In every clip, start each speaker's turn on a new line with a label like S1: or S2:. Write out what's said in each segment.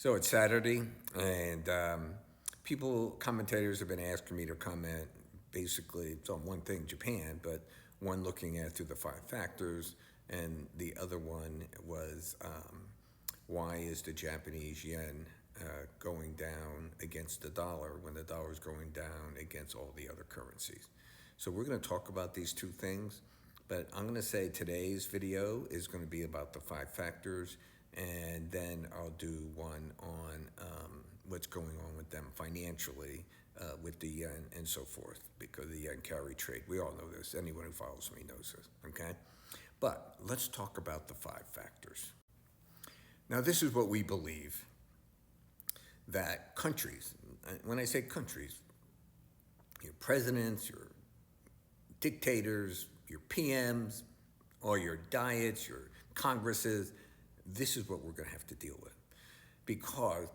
S1: So it's Saturday, and commentators have been asking me to comment. Basically, it's on one thing, Japan, but one looking at through the five factors, and the other one was why is the Japanese yen going down against the dollar when the dollar is going down against all the other currencies? So we're going to talk about these two things, but I'm going to say today's video is going to be about the five factors, and then I'll do one on what's going on with them financially with the yen and so forth, because the yen carry trade. We all know this. Anyone who follows me knows this, okay? But let's talk about the five factors. Now, this is what we believe, that countries, when I say countries, your presidents, your dictators, your PMs, all your diets, your congresses, this is what we're going to have to deal with. Because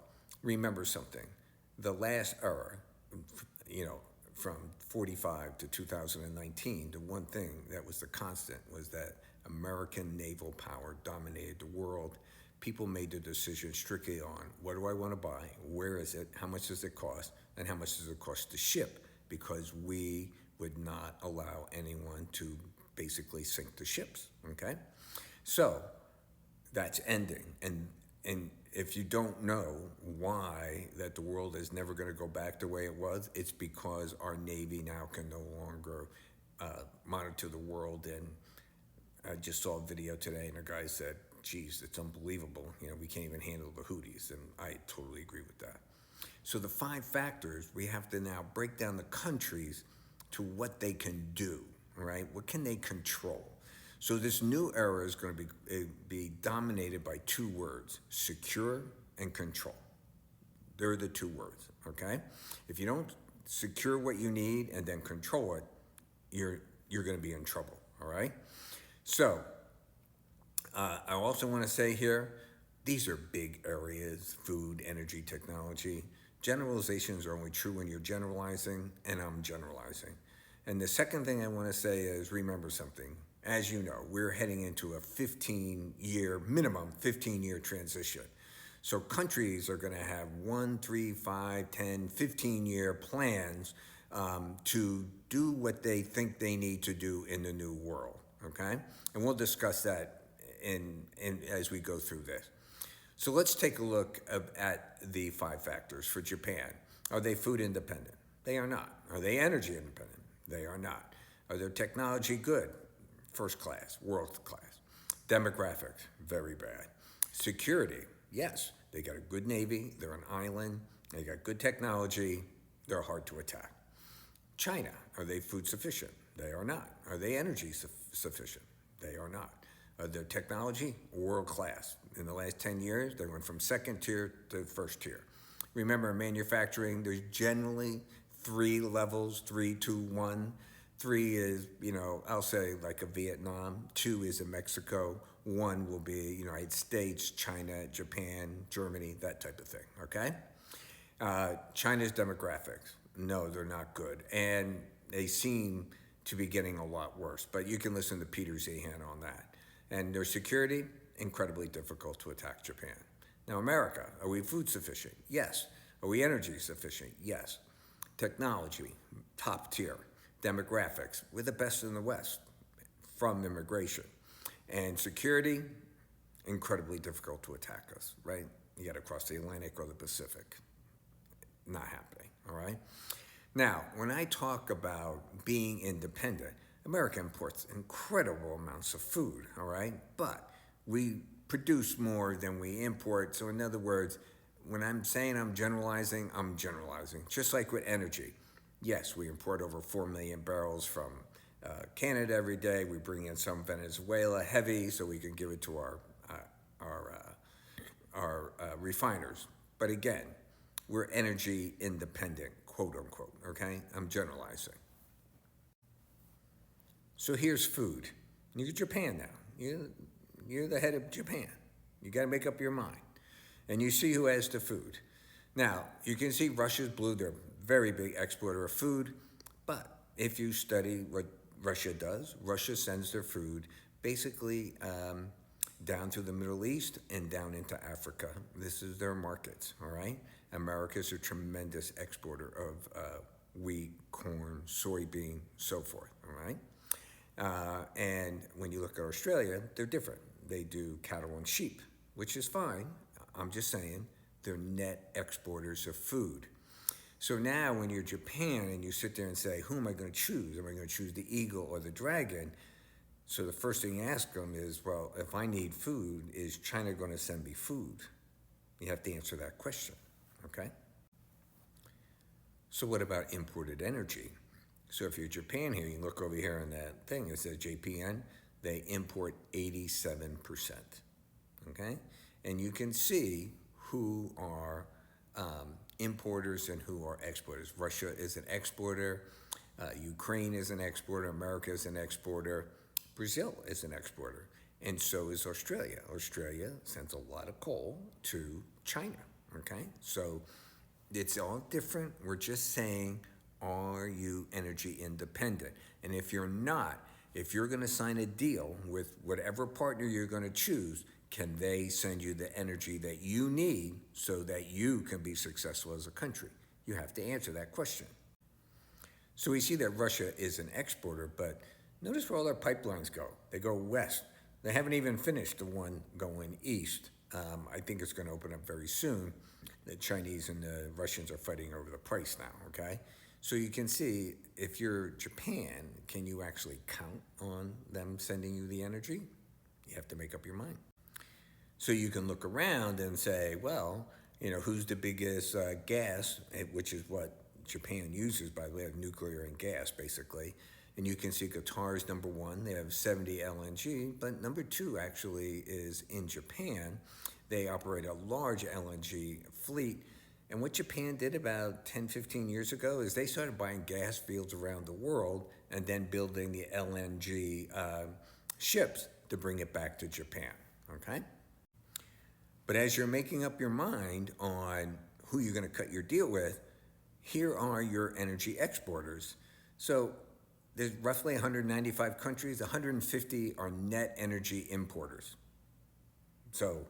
S1: remember something, the last era, from 45 to 2019, the one thing that was the constant was that American naval power dominated the world. People made the decision strictly on what do I want to buy, where is it, how much does it cost, and how much does it cost to ship, because we would not allow anyone to basically sink the ships, okay? So that's ending. And if you don't know why that the world is never going to go back the way it was, it's because our Navy now can no longer monitor the world. And I just saw a video today, and a guy said, geez, it's unbelievable. We can't even handle the Houthis, and I totally agree with that. So the five factors, we have to now break down the countries to what they can do, right? What can they control? So this new era is going to be dominated by two words, secure and control. They're the two words, okay? If you don't secure what you need and then control it, you're going to be in trouble, all right? So I also want to say here, these are big areas: food, energy, technology. Generalizations are only true when you're generalizing, and I'm generalizing. And the second thing I want to say is, remember something. As you know, we're heading into a minimum 15-year transition. So countries are going to have 1, 3, 5, 10, 15-year plans to do what they think they need to do in the new world, okay? And we'll discuss that as we go through this. So let's take a look at the five factors for Japan. Are they food independent? They are not. Are they energy independent? They are not. Are their technology good? First class, world class. Demographics, very bad. Security, yes. They got a good Navy, they're an island, they got good technology, they're hard to attack. China, are they food sufficient? They are not. Are they energy sufficient? They are not. Are their technology? World class. In the last 10 years, they went from second tier to first tier. Remember, in manufacturing, there's generally 3 levels, 3, 2, 1. 3 is, I'll say like a Vietnam. 2 is a Mexico. 1 will be United States, China, Japan, Germany, that type of thing, okay? China's demographics, no, they're not good. And they seem to be getting a lot worse. But you can listen to Peter Zehan on that. And their security, incredibly difficult to attack Japan. Now, America, are we food sufficient? Yes. Are we energy sufficient? Yes. Technology, top tier. Demographics, we're the best in the West from immigration. And security, incredibly difficult to attack us, right? You got to cross the Atlantic or the Pacific. Not happening, all right? Now, when I talk about being independent, America imports incredible amounts of food, all right? But we produce more than we import. So in other words, when I'm saying I'm generalizing, just like with energy. Yes, we import over 4 million barrels from Canada every day. We bring in some Venezuela heavy so we can give it to our refiners. But again, we're energy independent, quote unquote, okay? I'm generalizing. So here's food. You're Japan now. You're the head of Japan. You got to make up your mind. And you see who has the food. Now, you can see Russia's blue. They're a very big exporter of food. But if you study what Russia does, Russia sends their food basically down to the Middle East and down into Africa. This is their markets, all right? America's a tremendous exporter of wheat, corn, soybean, so forth, all right? And when you look at Australia, they're different. They do cattle and sheep, which is fine. I'm just saying they're net exporters of food. So now when you're Japan and you sit there and say, who am I going to choose? Am I going to choose the eagle or the dragon? So the first thing you ask them is, well, if I need food, is China going to send me food? You have to answer that question, okay? So what about imported energy? So if you're Japan here, you look over here on that thing, it says JPN, they import 87%, okay? And you can see who are importers and who are exporters. Russia is an exporter, Ukraine is an exporter, America is an exporter, Brazil is an exporter, and so is Australia. Australia sends a lot of coal to China, okay? So it's all different. We're just saying, are you energy independent? And if you're not, if you're going to sign a deal with whatever partner you're going to choose, can they send you the energy that you need so that you can be successful as a country? You have to answer that question. So we see that Russia is an exporter, but notice where all their pipelines go. They go west. They haven't even finished the one going east. I think it's going to open up very soon. The Chinese and the Russians are fighting over the price now, okay? So you can see, if you're Japan, can you actually count on them sending you the energy? You have to make up your mind. So you can look around and say, well, you know, who's the biggest gas, which is what Japan uses, by the way, of nuclear and gas, basically. And you can see Qatar's number one. They have 70 LNG, but number two actually is in Japan. They operate a large LNG fleet. And what Japan did about 10, 15 years ago is they started buying gas fields around the world and then building the LNG ships to bring it back to Japan, okay? But as you're making up your mind on who you're going to cut your deal with, here are your energy exporters. So there's roughly 195 countries, 150 are net energy importers. So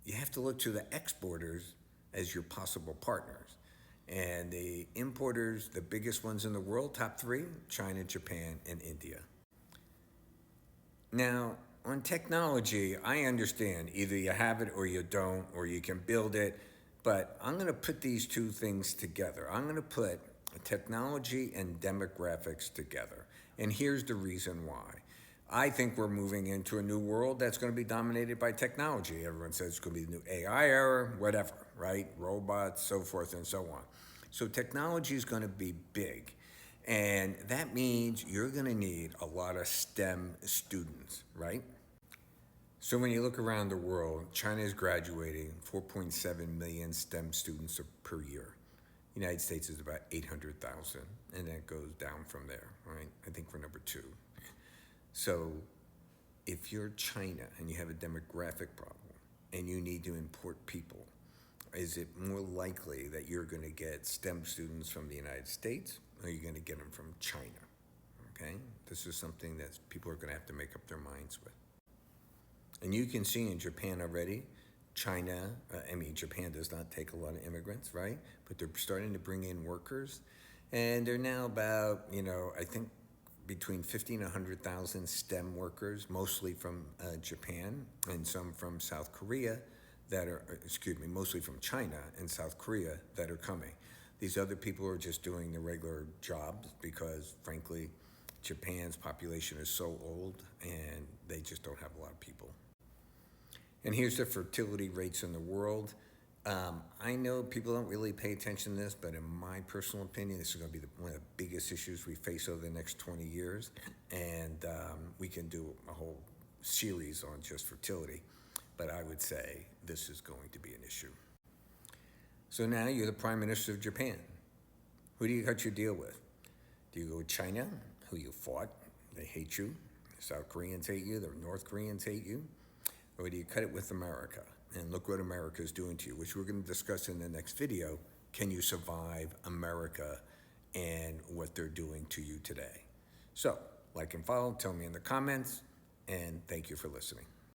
S1: you have to look to the exporters as your possible partners. And the importers, the biggest ones in the world, top three, China, Japan, and India. Now, on technology, I understand either you have it or you don't, or you can build it, but I'm going to put these two things together. I'm going to put technology and demographics together. And here's the reason why. I think we're moving into a new world that's going to be dominated by technology. Everyone says it's going to be the new AI era, whatever, right? Robots, so forth and so on. So technology is going to be big. And that means you're going to need a lot of STEM students, right? So when you look around the world, China is graduating 4.7 million STEM students per year. The United States is about 800,000, and then it goes down from there, right? I think we're number two. So if you're China and you have a demographic problem and you need to import people, is it more likely that you're going to get STEM students from the United States, or are you going to get them from China? Okay? This is something that people are going to have to make up their minds with. And you can see in Japan already, Japan does not take a lot of immigrants, right? But they're starting to bring in workers. And they're now about, I think between 50 and 100,000 STEM workers, mostly from Japan and some from South Korea mostly from China and South Korea that are coming. These other people are just doing the regular jobs because, frankly, Japan's population is so old and they just don't have a lot of people. And here's the fertility rates in the world. I know people don't really pay attention to this, but in my personal opinion, this is going to be one of the biggest issues we face over the next 20 years. And we can do a whole series on just fertility. But I would say this is going to be an issue. So now you're the Prime Minister of Japan. Who do you cut your deal with? Do you go with China, who you fought? They hate you. The South Koreans hate you. The North Koreans hate you. Or do you cut it with America? And look what America is doing to you, which we're going to discuss in the next video. Can you survive America and what they're doing to you today? So, like and follow, tell me in the comments, and thank you for listening.